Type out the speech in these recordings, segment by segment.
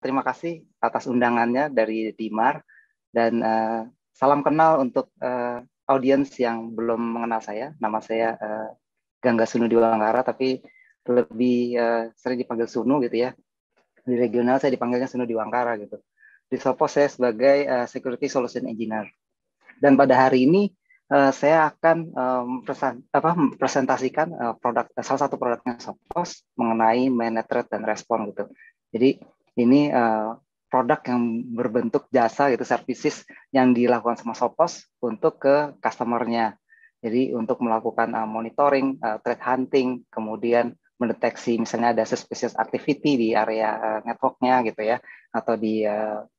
terima kasih atas undangannya dari Dimar dan salam kenal untuk audiens yang belum mengenal saya. Nama saya Gangga Sunu Diwangkara, tapi lebih sering dipanggil Sunu gitu ya. Di regional saya dipanggilnya Sunu Diwangkara gitu. Di Sopo saya sebagai Security Solution Engineer. Dan pada hari ini saya akan presentasikan salah satu produknya Sophos mengenai managed threat dan respon gitu. Jadi ini produk yang berbentuk jasa gitu, services yang dilakukan sama Sophos untuk ke customer-nya. Jadi untuk melakukan monitoring, threat hunting, kemudian mendeteksi misalnya ada suspicious activity di area network-nya gitu ya, atau di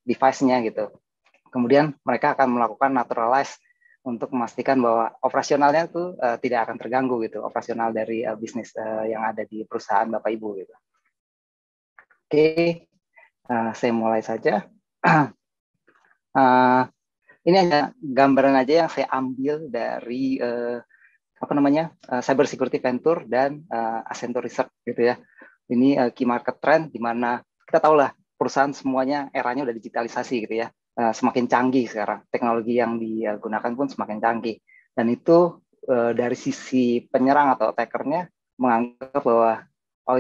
device-nya gitu. Kemudian mereka akan melakukan naturalize untuk memastikan bahwa operasionalnya itu tidak akan terganggu gitu, operasional dari bisnis yang ada di perusahaan Bapak Ibu gitu. Oke, saya mulai saja. Ini hanya gambaran aja yang saya ambil dari cyber security venture dan Accenture Research gitu ya. Ini key market trend di mana kita tahu lah perusahaan semuanya eranya udah digitalisasi gitu ya. Semakin canggih sekarang, teknologi yang digunakan pun semakin canggih. Dan itu dari sisi penyerang atau attackernya menganggap bahwa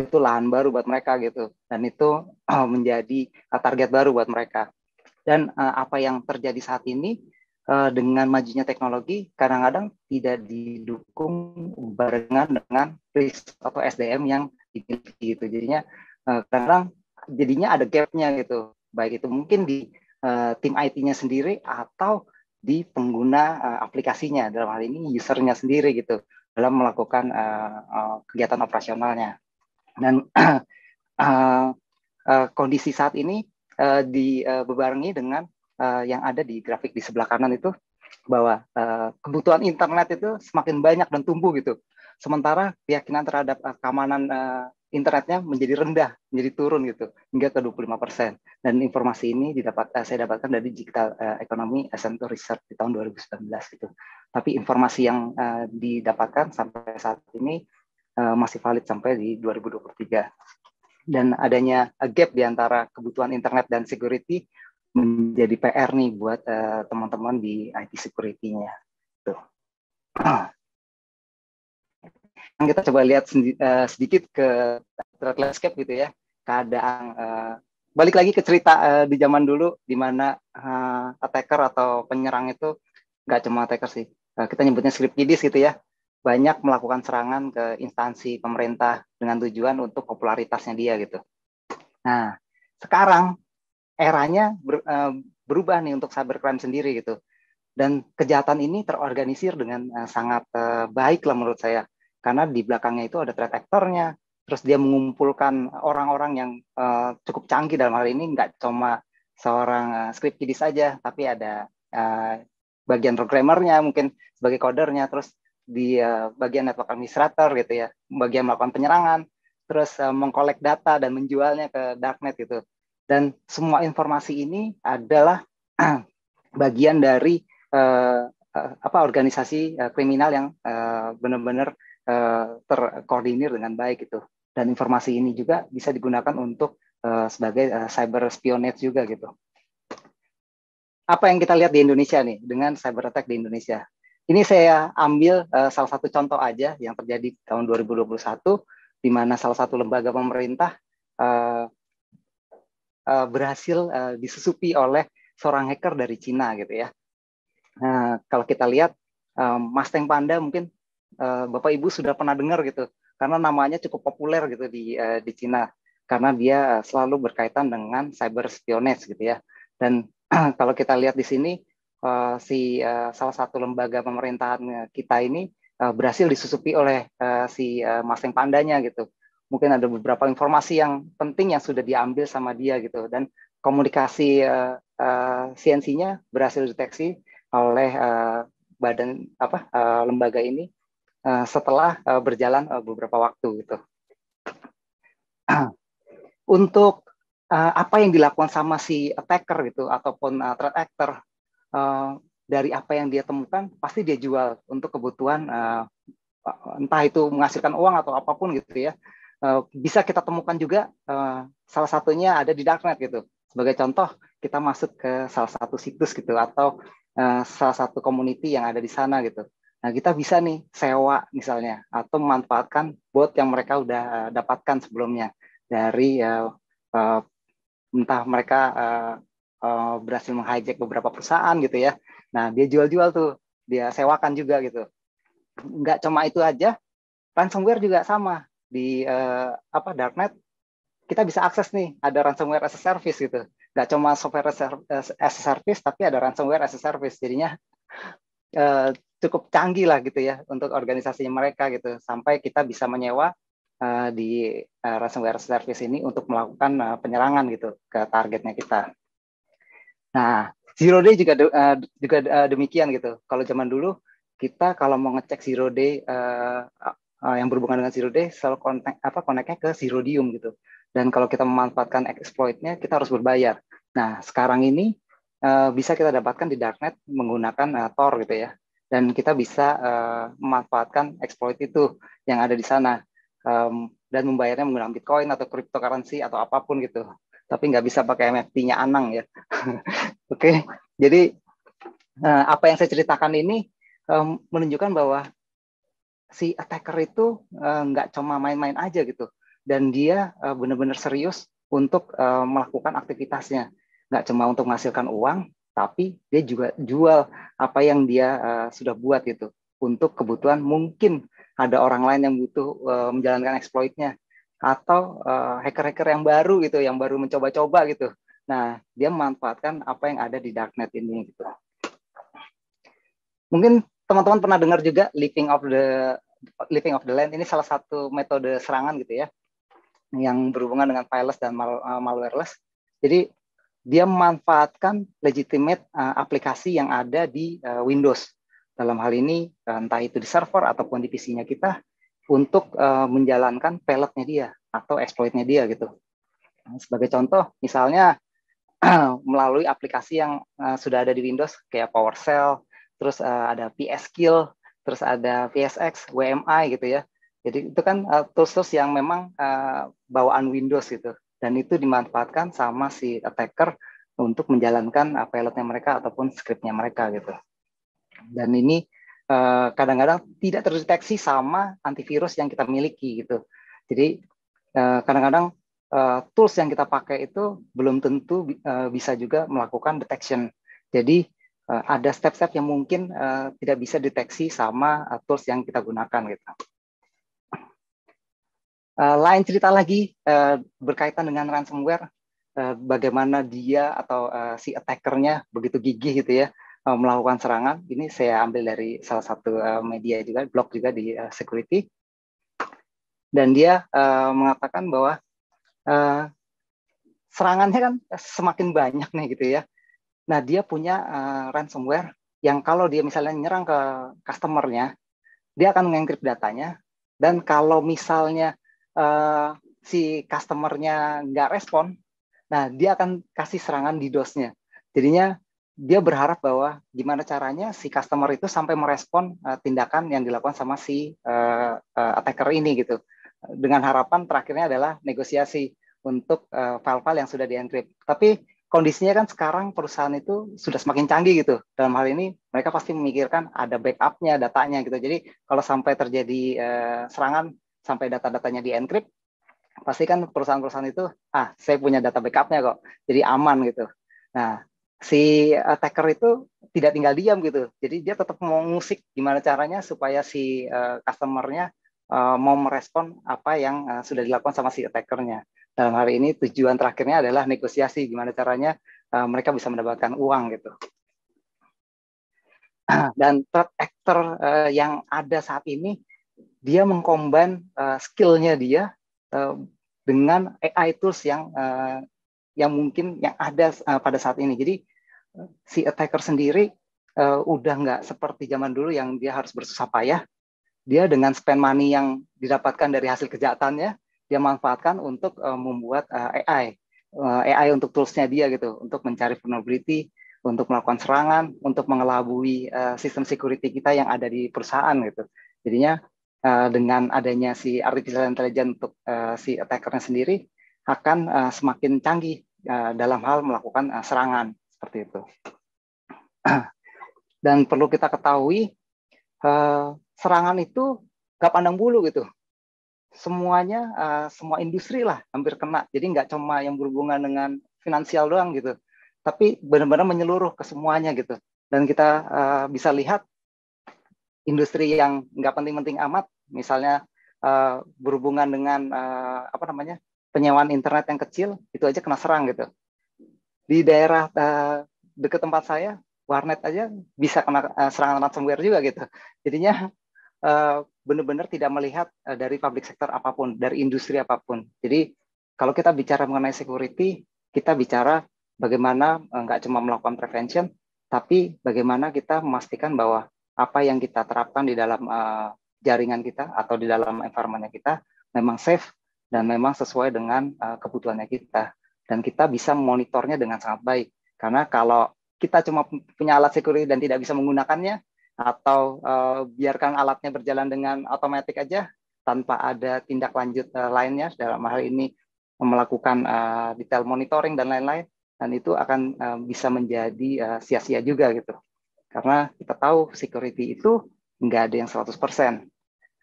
itu lahan baru buat mereka gitu. Dan itu menjadi target baru buat mereka. Dan apa yang terjadi saat ini dengan majunya teknologi kadang-kadang tidak didukung barengan dengan risk atau SDM yang dimiliki gitu. Jadinya ada gap-nya gitu. Baik itu mungkin di tim IT-nya sendiri atau di pengguna aplikasinya, dalam hal ini usernya sendiri gitu, dalam melakukan kegiatan operasionalnya. Dan kondisi saat ini dibebarengi dengan yang ada di grafik di sebelah kanan itu, bahwa kebutuhan internet itu semakin banyak dan tumbuh gitu. Sementara keyakinan terhadap keamanan internetnya menjadi rendah, menjadi turun gitu, hingga ke 25%. Dan informasi ini saya dapatkan dari Digital Economy Accenture Research di tahun 2019 gitu. Tapi informasi yang didapatkan sampai saat ini masih valid sampai di 2023. Dan adanya gap di antara kebutuhan internet dan security menjadi PR nih buat teman-teman di IT security-nya. Tuh. Kita coba lihat sedikit ke threat landscape gitu ya, keadaan balik lagi ke cerita di zaman dulu di mana attacker atau penyerang itu nggak cuma attacker sih, kita nyebutnya script kiddies gitu ya, banyak melakukan serangan ke instansi pemerintah dengan tujuan untuk popularitasnya dia gitu. Nah, sekarang eranya berubah nih untuk cybercrime sendiri gitu. Dan kejahatan ini terorganisir dengan sangat baik lah menurut saya. Karena di belakangnya itu ada threat actor-nya, terus dia mengumpulkan orang-orang yang cukup canggih dalam hal ini, nggak cuma seorang script kiddie saja, tapi ada bagian programmernya mungkin sebagai codernya, terus di bagian network administrator gitu ya, bagian melakukan penyerangan, terus mengkolek data dan menjualnya ke darknet gitu. Dan semua informasi ini adalah bagian dari organisasi kriminal yang benar-benar terkoordinir dengan baik gitu. Dan informasi ini juga bisa digunakan untuk sebagai cyber espionage juga gitu. Apa yang kita lihat di Indonesia nih dengan cyber attack di Indonesia? Ini saya ambil salah satu contoh aja yang terjadi tahun 2021, di mana salah satu lembaga pemerintah berhasil disusupi oleh seorang hacker dari Cina gitu ya. Nah, kalau kita lihat Mustang Panda mungkin Bapak Ibu sudah pernah dengar gitu, karena namanya cukup populer gitu di Cina, karena dia selalu berkaitan dengan cyber espionage gitu ya. Dan kalau kita lihat di sini salah satu lembaga pemerintahan kita ini berhasil disusupi oleh si Mustang Pandanya gitu. Mungkin ada beberapa informasi yang penting yang sudah diambil sama dia gitu, dan komunikasi CNC-nya berhasil deteksi oleh lembaga ini setelah berjalan beberapa waktu gitu. Untuk apa yang dilakukan sama si attacker gitu ataupun threat actor, dari apa yang dia temukan pasti dia jual untuk kebutuhan entah itu menghasilkan uang atau apapun gitu ya. bisa kita temukan juga salah satunya ada di darknet gitu. Sebagai contoh, kita masuk ke salah satu situs gitu atau salah satu community yang ada di sana gitu. Nah, kita bisa nih sewa misalnya atau memanfaatkan bot yang mereka udah dapatkan sebelumnya dari entah mereka berhasil menghijack beberapa perusahaan gitu ya. Nah, dia jual-jual tuh, dia sewakan juga gitu. Nggak cuma itu aja, ransomware juga sama di darknet. Kita bisa akses nih, ada ransomware as a service gitu. Nggak cuma software as a service, tapi ada ransomware as a service. Jadinya cukup canggih lah gitu ya untuk organisasinya mereka gitu. Sampai kita bisa menyewa di ransomware as a service ini untuk melakukan penyerangan gitu ke targetnya kita. Nah, zero day juga demikian gitu. Kalau zaman dulu kita kalau mau ngecek zero day yang berhubungan dengan zero day selalu connect-nya ke Zerodium gitu. Dan kalau kita memanfaatkan exploit-nya kita harus berbayar. Nah, sekarang ini bisa kita dapatkan di darknet menggunakan Tor gitu ya. Dan kita bisa memanfaatkan exploit itu yang ada di sana dan membayarnya menggunakan Bitcoin atau cryptocurrency atau apapun gitu. Tapi nggak bisa pakai NFT-nya Anang ya. Oke, jadi apa yang saya ceritakan ini menunjukkan bahwa si attacker itu nggak cuma main-main aja gitu, dan dia benar-benar serius untuk melakukan aktivitasnya, nggak cuma untuk menghasilkan uang, tapi dia juga jual apa yang dia sudah buat gitu untuk kebutuhan. Mungkin ada orang lain yang butuh menjalankan exploitnya atau hacker-hacker yang baru gitu, yang baru mencoba-coba gitu. Nah, dia memanfaatkan apa yang ada di darknet ini gitu. Mungkin teman-teman pernah dengar juga Living of the Land. Ini salah satu metode serangan gitu ya, yang berhubungan dengan fileless dan malwareless. Jadi dia memanfaatkan legitimate aplikasi yang ada di Windows. Dalam hal ini entah itu di server ataupun di PC-nya kita untuk menjalankan payload-nya dia atau exploit-nya dia gitu. Sebagai contoh, misalnya melalui aplikasi yang sudah ada di Windows kayak PowerShell, terus ada PSKill, terus ada PSX, WMI gitu ya. Jadi itu kan tools-tools yang memang bawaan Windows gitu. Dan itu dimanfaatkan sama si attacker untuk menjalankan payload-nya mereka ataupun script-nya mereka gitu. Dan ini kadang-kadang tidak terdeteksi sama antivirus yang kita miliki gitu. Jadi kadang-kadang tools yang kita pakai itu belum tentu bisa juga melakukan detection. Jadi ada step-step yang mungkin tidak bisa deteksi sama tools yang kita gunakan gitu. Lain cerita lagi berkaitan dengan ransomware, bagaimana dia atau si attacker-nya begitu gigih gitu ya melakukan serangan. Ini saya ambil dari salah satu media juga, blog juga di security. Dan dia mengatakan bahwa serangannya kan semakin banyak nih gitu ya. Nah, dia punya ransomware yang kalau dia misalnya nyerang ke customer-nya, dia akan mengenkrip datanya, dan kalau misalnya si customer-nya nggak respon, nah dia akan kasih serangan DDoS-nya. Jadinya dia berharap bahwa gimana caranya si customer itu sampai merespon tindakan yang dilakukan sama si attacker ini gitu. Dengan harapan terakhirnya adalah negosiasi untuk file-file yang sudah di-encrypt. Tapi kondisinya kan sekarang perusahaan itu sudah semakin canggih gitu. Dalam hal ini mereka pasti memikirkan ada backup-nya, datanya gitu. Jadi kalau sampai terjadi serangan sampai data-datanya di-encrypt, pasti kan perusahaan-perusahaan itu, saya punya data backup-nya kok, jadi aman gitu. Nah, si attacker itu tidak tinggal diam gitu. Jadi dia tetap mau ngusik gimana caranya supaya si customer-nya mau merespon apa yang sudah dilakukan sama si attacker-nya. Dalam hari ini tujuan terakhirnya adalah negosiasi gimana caranya mereka bisa mendapatkan uang gitu. Dan threat actor yang ada saat ini, dia mengcombine skill-nya dia dengan AI tools yang mungkin yang ada pada saat ini. Jadi si attacker sendiri udah nggak seperti zaman dulu yang dia harus bersusah payah. Dia dengan spend money yang didapatkan dari hasil kejahatannya, dia manfaatkan untuk membuat AI untuk toolsnya dia gitu, untuk mencari vulnerability, untuk melakukan serangan, untuk mengelabui sistem security kita yang ada di perusahaan gitu. Jadinya dengan adanya si artificial intelligence untuk si attackernya sendiri akan semakin canggih dalam hal melakukan serangan seperti itu. Dan perlu kita ketahui serangan itu gak pandang bulu gitu. Semuanya, semua industri lah hampir kena. Jadi nggak cuma yang berhubungan dengan finansial doang gitu, tapi benar-benar menyeluruh ke semuanya gitu. Dan kita bisa lihat industri yang nggak penting-penting amat, misalnya berhubungan dengan apa namanya penyewaan internet yang kecil, itu aja kena serang gitu. Di daerah dekat tempat saya, warnet aja bisa kena serangan ransomware juga gitu. Jadinya benar-benar tidak melihat dari public sector apapun, dari industri apapun. Jadi kalau kita bicara mengenai security, kita bicara bagaimana nggak cuma melakukan prevention, tapi bagaimana kita memastikan bahwa apa yang kita terapkan di dalam jaringan kita atau di dalam environment kita memang safe dan memang sesuai dengan kebutuhannya kita. Dan kita bisa monitornya dengan sangat baik. Karena kalau kita cuma punya alat security dan tidak bisa menggunakannya, atau biarkan alatnya berjalan dengan otomatis aja tanpa ada tindak lanjut lainnya, dalam hal ini melakukan detail monitoring dan lain-lain, dan itu akan bisa menjadi sia-sia juga gitu. Karena kita tahu security itu nggak ada yang 100%.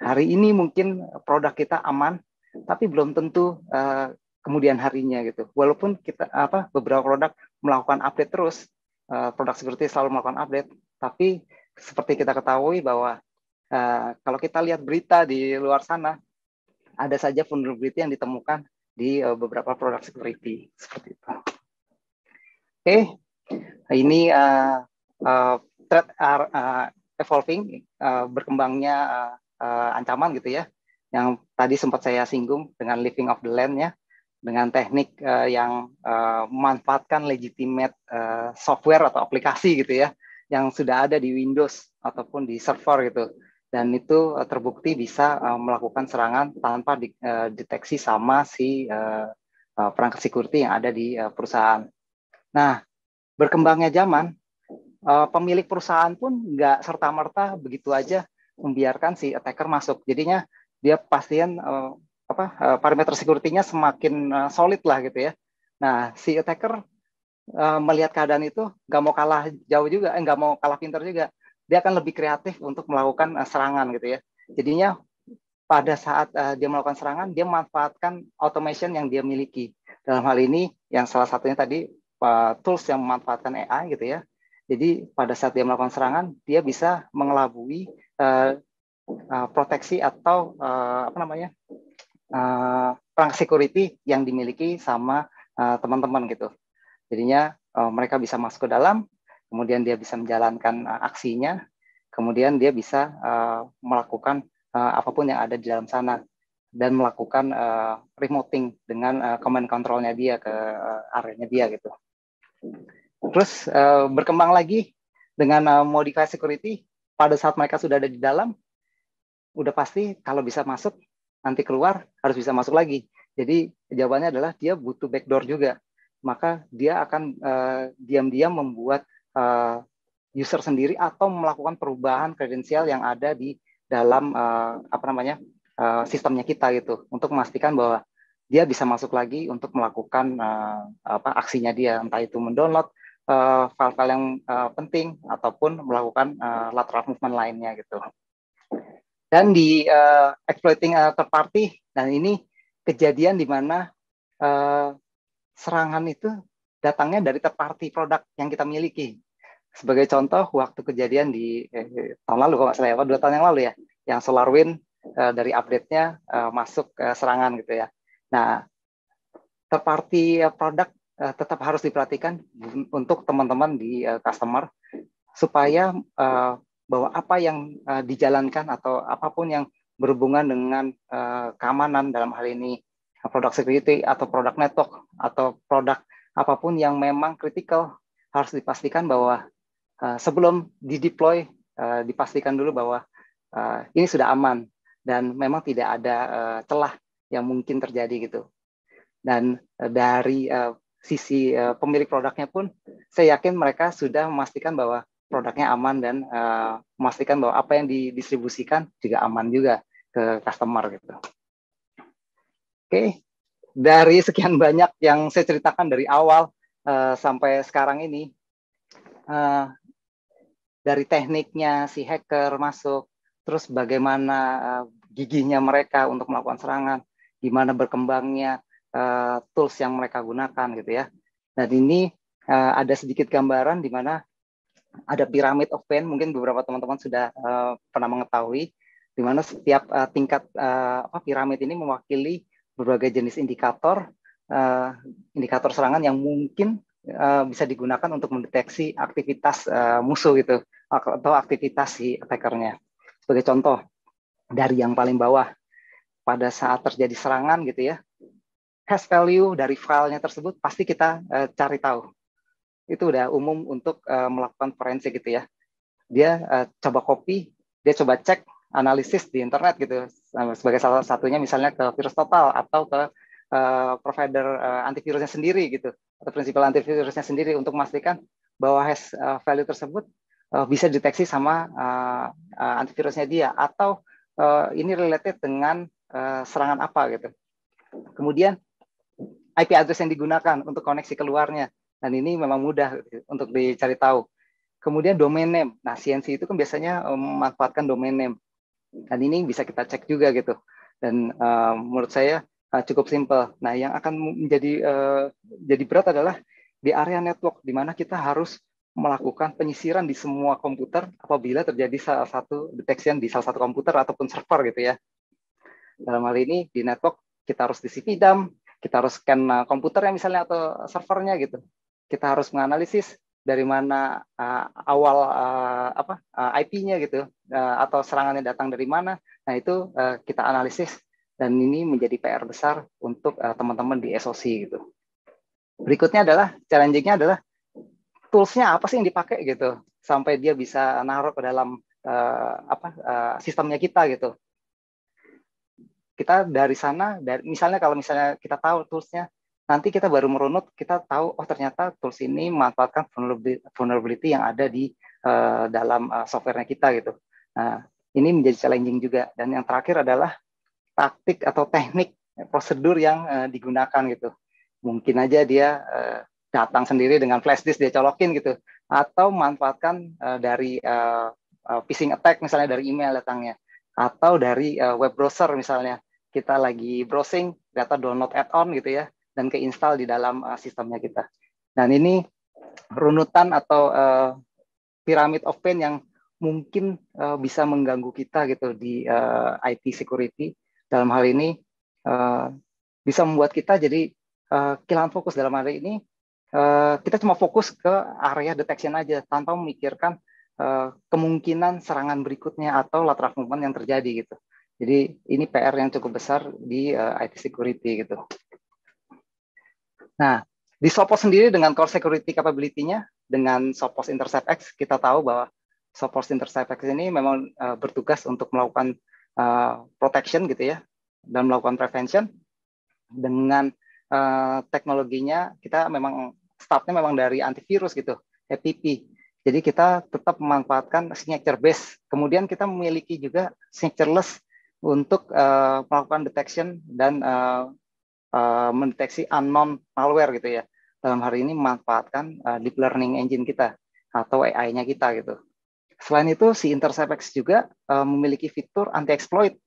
Hari ini mungkin produk kita aman, tapi belum tentu kemudian harinya gitu. Walaupun kita beberapa produk melakukan update terus, produk security selalu melakukan update, tapi seperti kita ketahui bahwa kalau kita lihat berita di luar sana, ada saja vulnerability yang ditemukan di beberapa produk security seperti itu. Oke, ini threat are evolving, berkembangnya ancaman gitu ya. Yang tadi sempat saya singgung dengan living of the land ya, dengan teknik yang memanfaatkan legitimate software atau aplikasi gitu ya, yang sudah ada di Windows ataupun di server gitu, dan itu terbukti bisa melakukan serangan tanpa deteksi sama si perangkat security yang ada di perusahaan. Nah, berkembangnya zaman, pemilik perusahaan pun nggak serta-merta begitu aja membiarkan si attacker masuk. Jadinya dia pastiin parameter security-nya semakin solid lah gitu ya. Nah, si attacker melihat keadaan itu nggak mau kalah jauh juga, nggak mau kalah pintar juga. Dia akan lebih kreatif untuk melakukan serangan gitu ya. Jadinya pada saat dia melakukan serangan, dia memanfaatkan automation yang dia miliki. Dalam hal ini, yang salah satunya tadi tools yang memanfaatkan AI gitu ya. Jadi pada saat dia melakukan serangan, dia bisa mengelabui proteksi atau perangkat security yang dimiliki sama teman-teman gitu. Jadinya mereka bisa masuk ke dalam, kemudian dia bisa menjalankan aksinya, kemudian dia bisa melakukan apapun yang ada di dalam sana dan melakukan remoting dengan command control-nya dia ke area-nya dia gitu. Terus berkembang lagi dengan modified security, pada saat mereka sudah ada di dalam, udah pasti kalau bisa masuk, nanti keluar harus bisa masuk lagi. Jadi jawabannya adalah dia butuh backdoor juga. Maka dia akan diam-diam membuat user sendiri atau melakukan perubahan kredensial yang ada di dalam sistemnya kita gitu, untuk memastikan bahwa dia bisa masuk lagi untuk melakukan aksinya dia, entah itu mendownload file-file yang penting ataupun melakukan lateral movement lainnya gitu. Dan di exploiting third party, dan ini kejadian di mana serangan itu datangnya dari third party produk yang kita miliki. Sebagai contoh, waktu kejadian di tahun lalu, kalau nggak salah ya, 2 tahun yang lalu ya, yang SolarWinds dari update-nya masuk serangan gitu ya. Nah, third party produk tetap harus diperhatikan untuk teman-teman di customer, supaya bahwa apa yang dijalankan atau apapun yang berhubungan dengan keamanan, dalam hal ini produk security atau produk network atau produk apapun yang memang kritikal, harus dipastikan bahwa sebelum di-deploy dipastikan dulu bahwa ini sudah aman dan memang tidak ada celah yang mungkin terjadi gitu. Dan dari sisi pemilik produknya pun, saya yakin mereka sudah memastikan bahwa produknya aman dan memastikan bahwa apa yang didistribusikan juga aman juga. ke customer gitu. Oke, dari sekian banyak yang saya ceritakan dari awal sampai sekarang ini, dari tekniknya si hacker masuk, terus bagaimana gigihnya mereka untuk melakukan serangan, gimana berkembangnya tools yang mereka gunakan gitu ya. Dan ini ada sedikit gambaran di mana ada pyramid of pain, mungkin beberapa teman-teman sudah pernah mengetahui, di mana setiap tingkat piramid ini mewakili berbagai jenis indikator serangan yang mungkin bisa digunakan untuk mendeteksi aktivitas musuh gitu, atau aktivitas si attackernya. Sebagai contoh, dari yang paling bawah, pada saat terjadi serangan gitu ya, hash value dari filenya tersebut pasti kita cari tahu. Itu udah umum untuk melakukan forensik gitu ya. Dia coba copy, dia coba cek analisis di internet gitu. Sebagai salah satunya misalnya ke Virus Total atau ke provider antivirusnya sendiri gitu, atau prinsipal antivirusnya sendiri untuk memastikan bahwa hash value tersebut bisa deteksi sama antivirusnya dia, atau ini related dengan serangan apa gitu. Kemudian IP address yang digunakan untuk koneksi keluarnya, dan ini memang mudah untuk dicari tahu. Kemudian domain name. Nah, CNC itu kan biasanya memanfaatkan domain name. Dan ini bisa kita cek juga gitu. Dan menurut saya cukup simple. Nah, yang akan jadi berat adalah di area network, di mana kita harus melakukan penyisiran di semua komputer apabila terjadi salah satu detection di salah satu komputer ataupun server gitu ya. Dalam hal ini di network kita harus isi VDAM, kita harus scan komputernya misalnya atau servernya gitu. Kita harus menganalisis dari mana awal IP-nya gitu, atau serangannya datang dari mana. Nah, itu kita analisis, dan ini menjadi PR besar untuk teman-teman di SOC gitu. Berikutnya adalah challenging-nya adalah tools-nya apa sih yang dipakai gitu sampai dia bisa naruh ke dalam sistemnya kita gitu. Kita dari sana, misalnya kalau misalnya kita tahu tools-nya, nanti kita baru merunut, kita tahu, oh ternyata tools ini memanfaatkan vulnerability yang ada di dalam software-nya kita gitu. Nah, ini menjadi challenging juga. Dan yang terakhir adalah taktik atau teknik prosedur yang digunakan gitu. Mungkin aja dia datang sendiri dengan flash disk, dia colokin gitu, atau memanfaatkan dari phishing attack misalnya dari email datangnya, atau dari web browser misalnya. Kita lagi browsing, data download add-on gitu ya, dan keinstall di dalam sistemnya kita. Dan ini runutan atau pyramid of pain yang mungkin bisa mengganggu kita gitu di IT security. Dalam hal ini bisa membuat kita jadi kehilangan fokus. Dalam hal ini kita cuma fokus ke area detection aja tanpa memikirkan kemungkinan serangan berikutnya atau lateral movement yang terjadi gitu. Jadi ini PR yang cukup besar di IT security gitu. Nah, di Sophos sendiri dengan core security capability-nya, dengan Sophos Intercept X, kita tahu bahwa Sophos Intercept X ini memang bertugas untuk melakukan protection gitu ya, dan melakukan prevention. Dengan teknologinya, kita memang startnya memang dari antivirus gitu, EPP. Jadi kita tetap memanfaatkan signature base. Kemudian kita memiliki juga signatureless untuk melakukan detection dan mendeteksi unknown malware gitu ya. Dalam hari ini memanfaatkan deep learning engine kita atau AI-nya kita gitu. Selain itu, si Intercept X juga memiliki fitur anti-exploit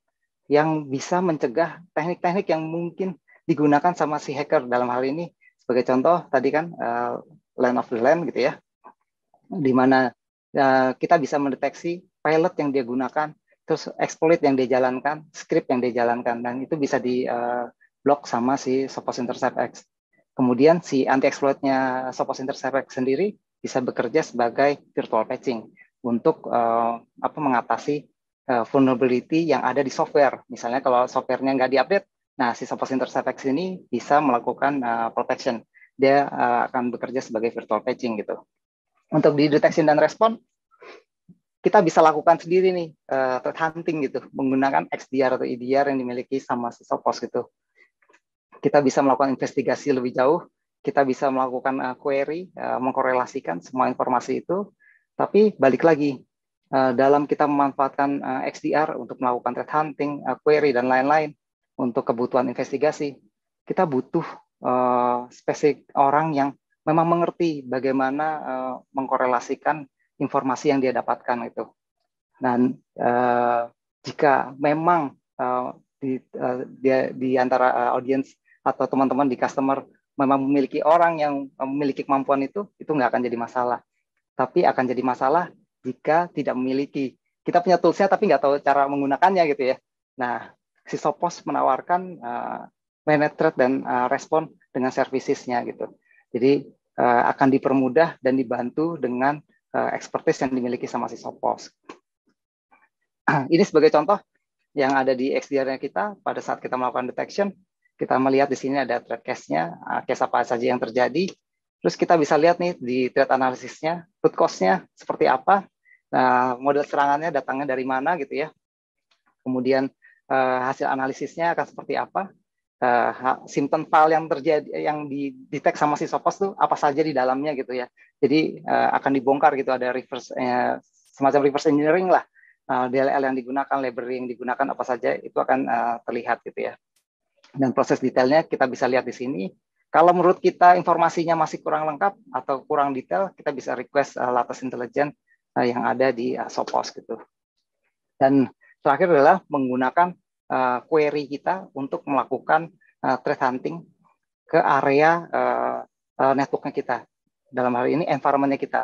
yang bisa mencegah teknik-teknik yang mungkin digunakan sama si hacker. Dalam hal ini, sebagai contoh tadi kan land of the land gitu ya, di mana kita bisa mendeteksi pilot yang dia gunakan, terus exploit yang dia jalankan, script yang dia jalankan, dan itu bisa di blok sama si Sophos Intercept X. Kemudian si anti-exploitnya Sophos Intercept X sendiri bisa bekerja sebagai virtual patching untuk mengatasi vulnerability yang ada di software. Misalnya kalau softwarenya nggak diupdate, nah si Sophos Intercept X ini bisa melakukan protection. Dia akan bekerja sebagai virtual patching gitu. Untuk di detection dan respon, kita bisa lakukan sendiri nih threat hunting gitu, menggunakan XDR atau EDR yang dimiliki sama si Sophos gitu. Kita bisa melakukan investigasi lebih jauh, kita bisa melakukan query, mengkorelasikan semua informasi itu, tapi balik lagi, dalam kita memanfaatkan XDR untuk melakukan threat hunting, query, dan lain-lain untuk kebutuhan investigasi, kita butuh spesifik orang yang memang mengerti bagaimana mengkorelasikan informasi yang dia dapatkan itu. Dan jika memang di antara audiens atau teman-teman di customer memang memiliki orang yang memiliki kemampuan itu nggak akan jadi masalah. Tapi akan jadi masalah jika tidak memiliki. Kita punya toolsnya tapi nggak tahu cara menggunakannya gitu ya. Nah, si Sophos menawarkan manage threat dan respon dengan servicesnya gitu. Jadi akan dipermudah dan dibantu dengan expertise yang dimiliki sama si Sophos. Ini sebagai contoh yang ada di XDR-nya kita pada saat kita melakukan detection, kita melihat di sini ada threat case-nya, case apa saja yang terjadi. Terus kita bisa lihat nih di threat analysis-nya, root cause-nya seperti apa, model serangannya datangnya dari mana gitu ya. Kemudian hasil analisisnya akan seperti apa, simpen file yang terjadi yang didetek sama si Sophos tuh apa saja di dalamnya gitu ya. Jadi akan dibongkar gitu, ada semacam reverse engineering lah. DLL yang digunakan, library yang digunakan apa saja itu akan terlihat gitu ya. Dan proses detailnya kita bisa lihat di sini. Kalau menurut kita informasinya masih kurang lengkap atau kurang detail, kita bisa request latest intelligence yang ada di Sophos gitu. Dan terakhir adalah menggunakan query kita untuk melakukan threat hunting ke area networknya kita. Dalam hal ini environment-nya kita.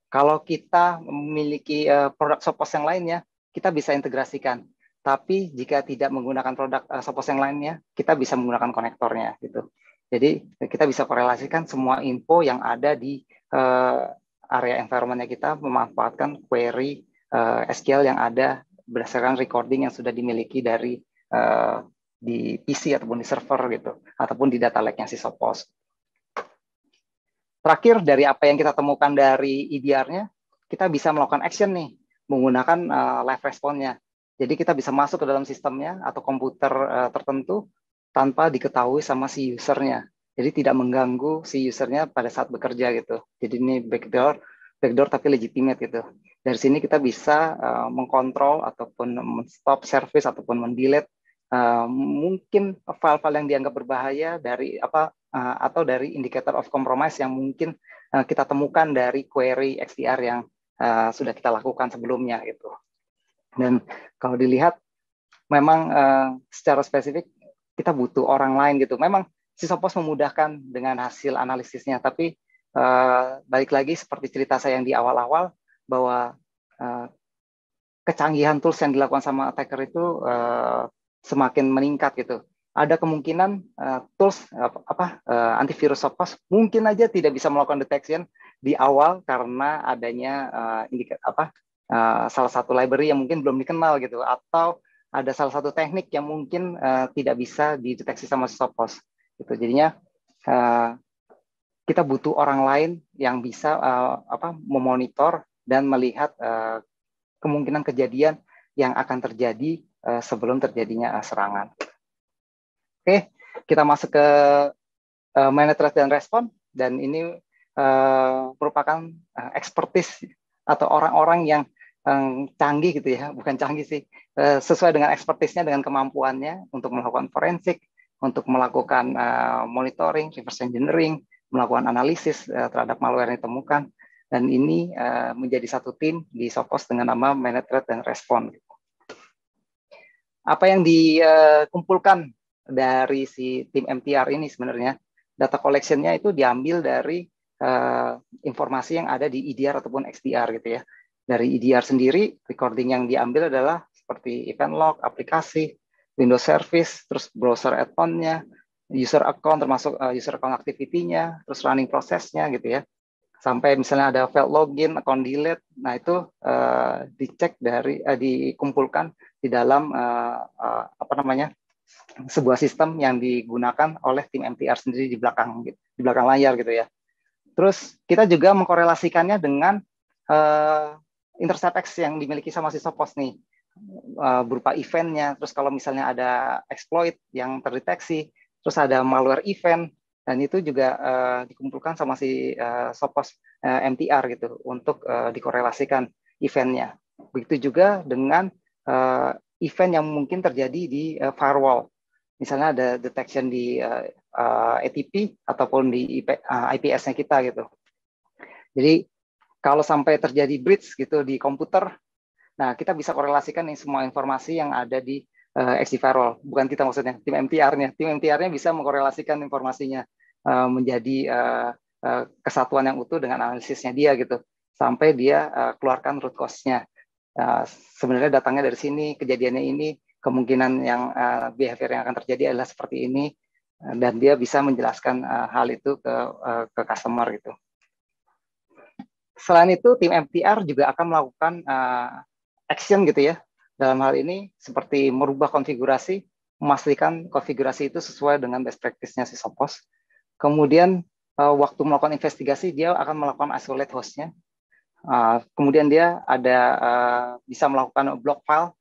Kalau kita memiliki produk Sophos yang lainnya, kita bisa integrasikan. Tapi jika tidak menggunakan produk Sophos yang lainnya, kita bisa menggunakan konektornya gitu. Jadi kita bisa korelasikan semua info yang ada di area environment-nya kita memanfaatkan query SQL yang ada berdasarkan recording yang sudah dimiliki dari di PC ataupun di server gitu, ataupun di data lake-nya si Sophos. Terakhir, dari apa yang kita temukan dari EDR-nya, kita bisa melakukan action nih, menggunakan live response-nya. Jadi kita bisa masuk ke dalam sistemnya atau komputer tertentu tanpa diketahui sama si usernya. Jadi tidak mengganggu si usernya pada saat bekerja gitu. Jadi ini backdoor tapi legitimate gitu. Dari sini kita bisa mengkontrol ataupun men-stop service ataupun mendelete mungkin file-file yang dianggap berbahaya dari atau dari indicator of compromise yang mungkin kita temukan dari query XDR yang sudah kita lakukan sebelumnya gitu. Dan kalau dilihat memang secara spesifik kita butuh orang lain gitu. Memang si Sophos memudahkan dengan hasil analisisnya, tapi balik lagi seperti cerita saya yang di awal-awal bahwa kecanggihan tools yang dilakukan sama attacker itu semakin meningkat gitu. Ada kemungkinan tools antivirus Sophos mungkin aja tidak bisa melakukan detection di awal karena adanya salah satu library yang mungkin belum dikenal gitu, atau ada salah satu teknik yang mungkin tidak bisa dideteksi sama Sophos gitu. Jadinya kita butuh orang lain yang bisa memonitor dan melihat kemungkinan kejadian yang akan terjadi sebelum terjadinya serangan. Oke, kita masuk ke manage threat dan respon, dan ini merupakan expertise atau orang-orang yang canggih gitu ya, bukan canggih sih, sesuai dengan expertise-nya, dengan kemampuannya untuk melakukan forensik, untuk melakukan monitoring, reverse engineering, melakukan analisis terhadap malware yang ditemukan, dan ini menjadi satu tim di Sophos dengan nama manage threat dan respon. Apa yang dikumpulkan dari si tim MTR ini sebenarnya, data collection-nya itu diambil dari informasi yang ada di EDR ataupun XDR gitu ya. Dari EDR sendiri, recording yang diambil adalah seperti event log, aplikasi, Windows service, terus browser add-on-nya, user account termasuk user account activity-nya, terus running prosesnya gitu ya. Sampai misalnya ada failed login, account delete, nah itu dicek dikumpulkan di dalam sebuah sistem yang digunakan oleh tim MTR sendiri di belakang layar gitu ya. Terus kita juga mengkorelasikannya dengan intercept X yang dimiliki sama si Sophos nih, berupa eventnya. Terus kalau misalnya ada exploit yang terdeteksi, terus ada malware event, dan itu juga dikumpulkan sama si Sophos MTR gitu untuk dikorelasikan eventnya. Begitu juga dengan event yang mungkin terjadi di firewall. Misalnya ada detection di ATP ataupun di IPS-nya kita gitu. Jadi kalau sampai terjadi breach gitu di komputer, nah kita bisa korelasikan nih semua informasi yang ada di XG firewall. Bukan kita maksudnya, tim MTR-nya. Tim MTR-nya bisa mengkorelasikan informasinya menjadi kesatuan yang utuh dengan analisisnya dia gitu. Sampai dia keluarkan root cause-nya. Sebenarnya datangnya dari sini, kejadiannya ini, kemungkinan yang behavior yang akan terjadi adalah seperti ini, dan dia bisa menjelaskan hal itu ke customer gitu. Selain itu, tim MTR juga akan melakukan action gitu ya. Dalam hal ini seperti merubah konfigurasi, memastikan konfigurasi itu sesuai dengan best practice-nya si Sophos. Kemudian waktu melakukan investigasi, dia akan melakukan isolate host-nya. Kemudian dia bisa melakukan block file,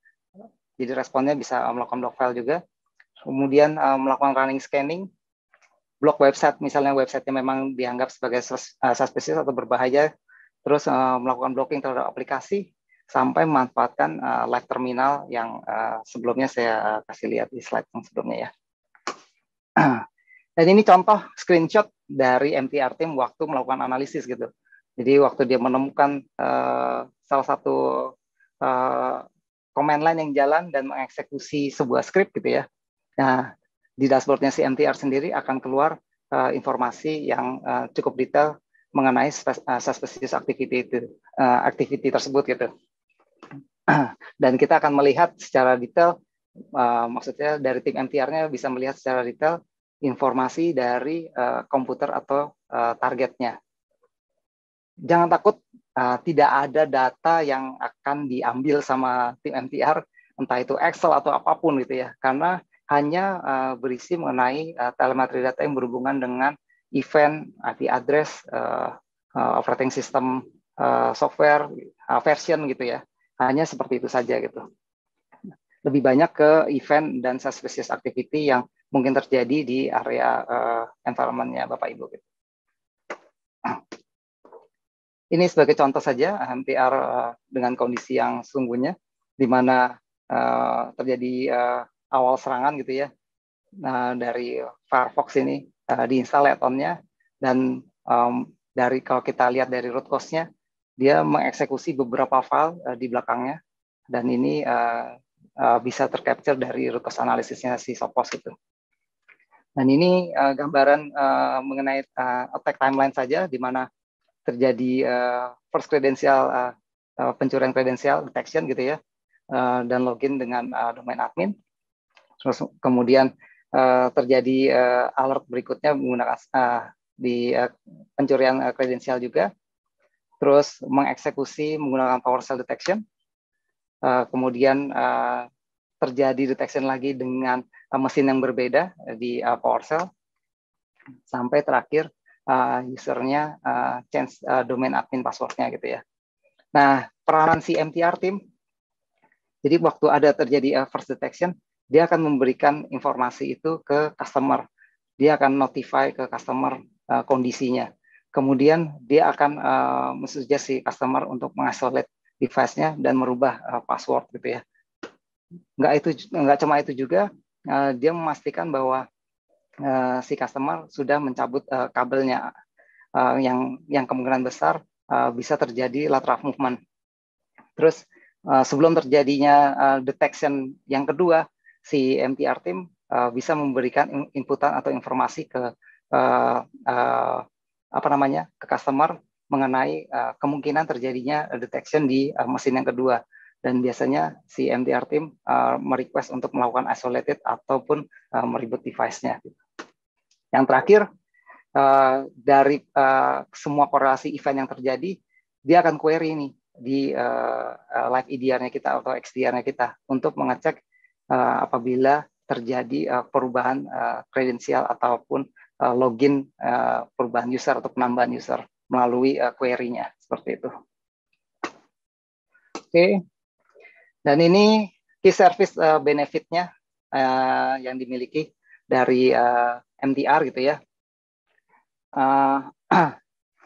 jadi responnya bisa melakukan block file juga. Kemudian melakukan running scanning, blok website, misalnya websitenya memang dianggap sebagai suspicious atau berbahaya, terus melakukan blocking terhadap aplikasi, sampai memanfaatkan live terminal yang sebelumnya saya kasih lihat di slide yang sebelumnya ya. Dan ini contoh screenshot dari MTR team waktu melakukan analisis gitu. Jadi waktu dia menemukan salah satu command line yang jalan dan mengeksekusi sebuah script gitu ya. Nah, di dashboardnya si MTR sendiri akan keluar informasi yang cukup detail mengenai suspicious activity tersebut gitu. Dan kita akan melihat secara detail, maksudnya dari tim MTR-nya bisa melihat secara detail informasi dari komputer atau targetnya. Jangan takut, tidak ada data yang akan diambil sama tim MTR, entah itu Excel atau apapun gitu ya, karena hanya berisi mengenai telemetri data yang berhubungan dengan event, IP address, operating system, software, version gitu ya. Hanya seperti itu saja gitu. Lebih banyak ke event dan suspicious activity yang mungkin terjadi di area environment-nya Bapak Ibu gitu. Ini sebagai contoh saja MTR dengan kondisi yang sesungguhnya, di mana terjadi awal serangan gitu ya. Dari Firefox ini diinstal add-on-nya, dan dari kalau kita lihat dari root cause-nya, dia mengeksekusi beberapa file di belakangnya, dan ini bisa tercapture dari root cause analisisnya si Sophos itu. Dan ini gambaran mengenai attack timeline saja, di mana terjadi first credential, pencurian kredensial detection gitu ya, dan login dengan domain admin. Terus kemudian terjadi alert berikutnya menggunakan di pencurian kredensial juga. Terus mengeksekusi menggunakan PowerShell detection. Kemudian terjadi detection lagi dengan mesin yang berbeda di PowerShell. Sampai terakhir usernya change domain admin passwordnya gitu ya. Nah, peranan si MTR team, jadi waktu ada terjadi first detection, dia akan memberikan informasi itu ke customer. Dia akan notify ke customer kondisinya. Kemudian dia akan mensuggest si customer untuk mengisolate device-nya dan merubah password gitu ya. Nggak cuma itu juga, dia memastikan bahwa si customer sudah mencabut kabelnya, yang kemungkinan besar bisa terjadi lateral movement. Terus sebelum terjadinya detection yang kedua, si MTR team bisa memberikan inputan atau informasi ke ke customer mengenai kemungkinan terjadinya detection di mesin yang kedua. Dan biasanya si MTR team merequest untuk melakukan isolated ataupun mereboot device-nya. Yang terakhir, dari semua korelasi event yang terjadi, dia akan query ini di live EDR-nya kita atau XDR-nya kita untuk mengecek apabila terjadi perubahan kredensial ataupun login perubahan user atau penambahan user melalui query-nya, seperti itu. Oke. Dan ini key service benefit-nya yang dimiliki dari MTR gitu ya.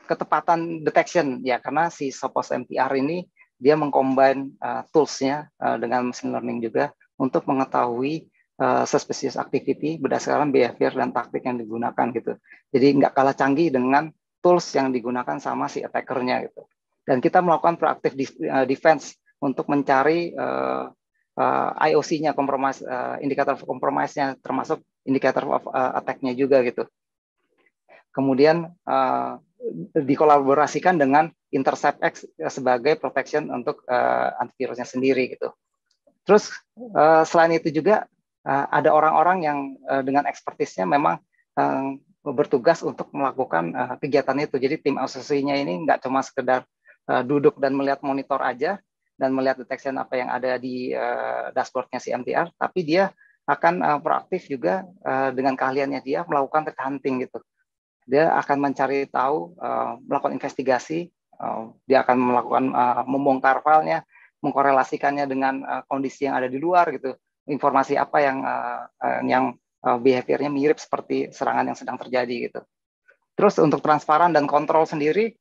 Ketepatan detection ya, karena si Sophos MTR ini dia mengcombine tools-nya dengan machine learning juga untuk mengetahui suspicious activity berdasarkan behavior dan taktik yang digunakan gitu. Jadi nggak kalah canggih dengan tools yang digunakan sama si attacker-nya gitu. Dan kita melakukan proactive defense untuk mencari IOC-nya, indikator compromise-nya, termasuk indikator of attack-nya juga gitu. Kemudian dikolaborasikan dengan InterceptX sebagai protection untuk antivirusnya sendiri gitu. Terus selain itu juga ada orang-orang yang dengan expertise-nya memang bertugas untuk melakukan kegiatan itu. Jadi tim asosiasinya ini nggak cuma sekedar duduk dan melihat monitor aja dan melihat detection apa yang ada di dashboard-nya si MTR, tapi dia akan proaktif juga dengan keahliannya dia melakukan threat hunting gitu. Dia akan mencari tahu, melakukan investigasi, dia akan melakukan membongkar filenya, mengkorelasikannya dengan kondisi yang ada di luar gitu, informasi apa yang behavior-nya mirip seperti serangan yang sedang terjadi gitu. Terus untuk transparan dan kontrol sendiri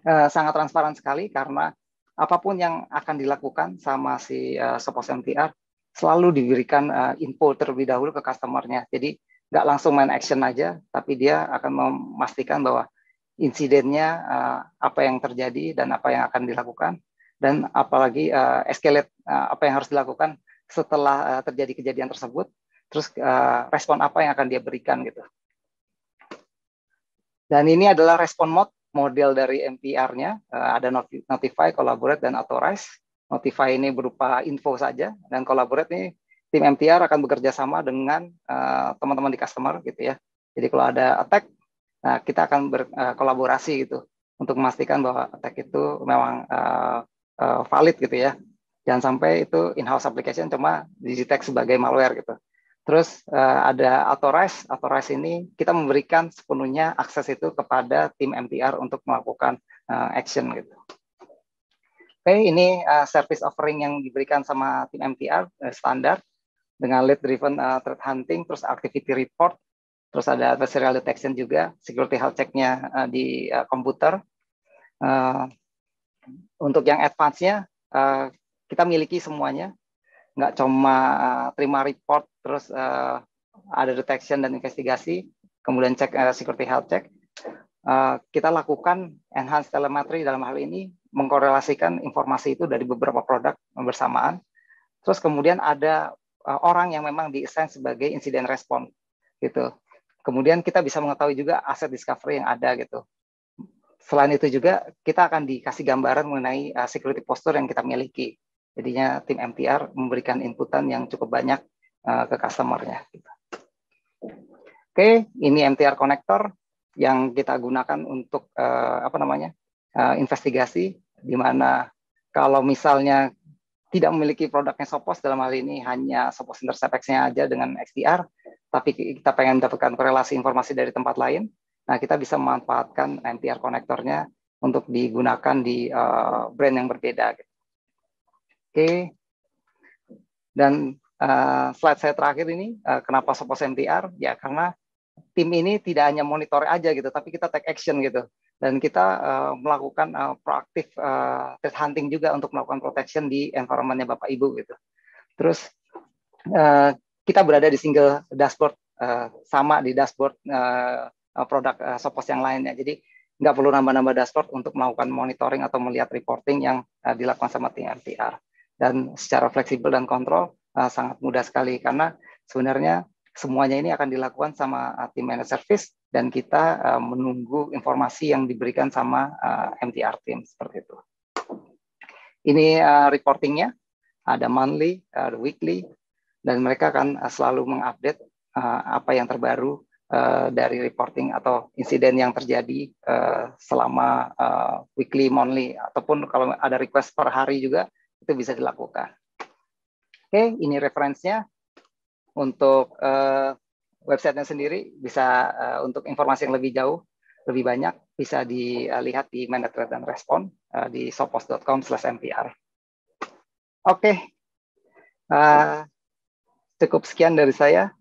sangat transparan sekali karena apapun yang akan dilakukan sama si Sophos MTR selalu diberikan info terlebih dahulu ke customer-nya. Jadi nggak langsung main action aja, tapi dia akan memastikan bahwa insidennya apa yang terjadi dan apa yang akan dilakukan, dan apalagi escalate apa yang harus dilakukan setelah terjadi kejadian tersebut, terus respon apa yang akan dia berikan gitu. Dan ini adalah respon model dari MTR-nya, ada notify, collaborate, dan authorize. Notify ini berupa info saja, dan collaborate ini tim MTR akan bekerja sama dengan teman-teman di customer gitu ya. Jadi kalau ada attack, kita akan berkolaborasi gitu untuk memastikan bahwa attack itu memang valid gitu ya. Jangan sampai itu in-house application cuma di-detect sebagai malware gitu. Terus ada authorize ini kita memberikan sepenuhnya akses itu kepada tim MTR untuk melakukan action gitu. Oke, ini service offering yang diberikan sama tim MTR standar dengan lead driven threat hunting, terus activity report, terus ada adversarial detection juga, security health check-nya di komputer. Untuk yang advance-nya kita miliki semuanya. Nggak cuma terima report, terus ada detection dan investigasi, kemudian cek security health check. Kita lakukan enhanced telemetry dalam hal ini, mengkorelasikan informasi itu dari beberapa produk bersamaan. Terus kemudian ada orang yang memang di-assign sebagai incident response gitu. Kemudian kita bisa mengetahui juga aset discovery yang ada gitu. Selain itu juga kita akan dikasih gambaran mengenai security posture yang kita miliki. Jadinya tim MTR memberikan inputan yang cukup banyak ke customer-nya. Oke, ini MTR connector yang kita gunakan untuk investigasi, di mana kalau misalnya tidak memiliki produknya Sophos, dalam hal ini hanya Sophos InterceptX-nya aja dengan XDR, tapi kita pengen mendapatkan korelasi informasi dari tempat lain, nah kita bisa memanfaatkan MTR connector-nya untuk digunakan di brand yang berbeda. Oke, dan slide saya terakhir ini, kenapa Sophos MTR? Ya karena tim ini tidak hanya monitor aja gitu, tapi kita take action gitu. Dan kita melakukan proaktif threat hunting juga untuk melakukan protection di environment-nya Bapak Ibu gitu. Terus kita berada di single dashboard, sama di dashboard produk Sophos yang lainnya. Jadi nggak perlu nambah-nambah dashboard untuk melakukan monitoring atau melihat reporting yang dilakukan sama tim MTR. Dan secara fleksibel dan kontrol sangat mudah sekali, karena sebenarnya semuanya ini akan dilakukan sama tim managed service, dan kita menunggu informasi yang diberikan sama MTR team seperti itu. Ini reportingnya, ada monthly, ada weekly, dan mereka akan selalu mengupdate apa yang terbaru dari reporting atau insiden yang terjadi selama weekly, monthly, ataupun kalau ada request per hari juga itu bisa dilakukan. Oke, ini referensinya. Untuk websitenya sendiri bisa untuk informasi yang lebih jauh, lebih banyak bisa dilihat di Managed Threat and Response di sophos.com/MTR. Oke, cukup sekian dari saya.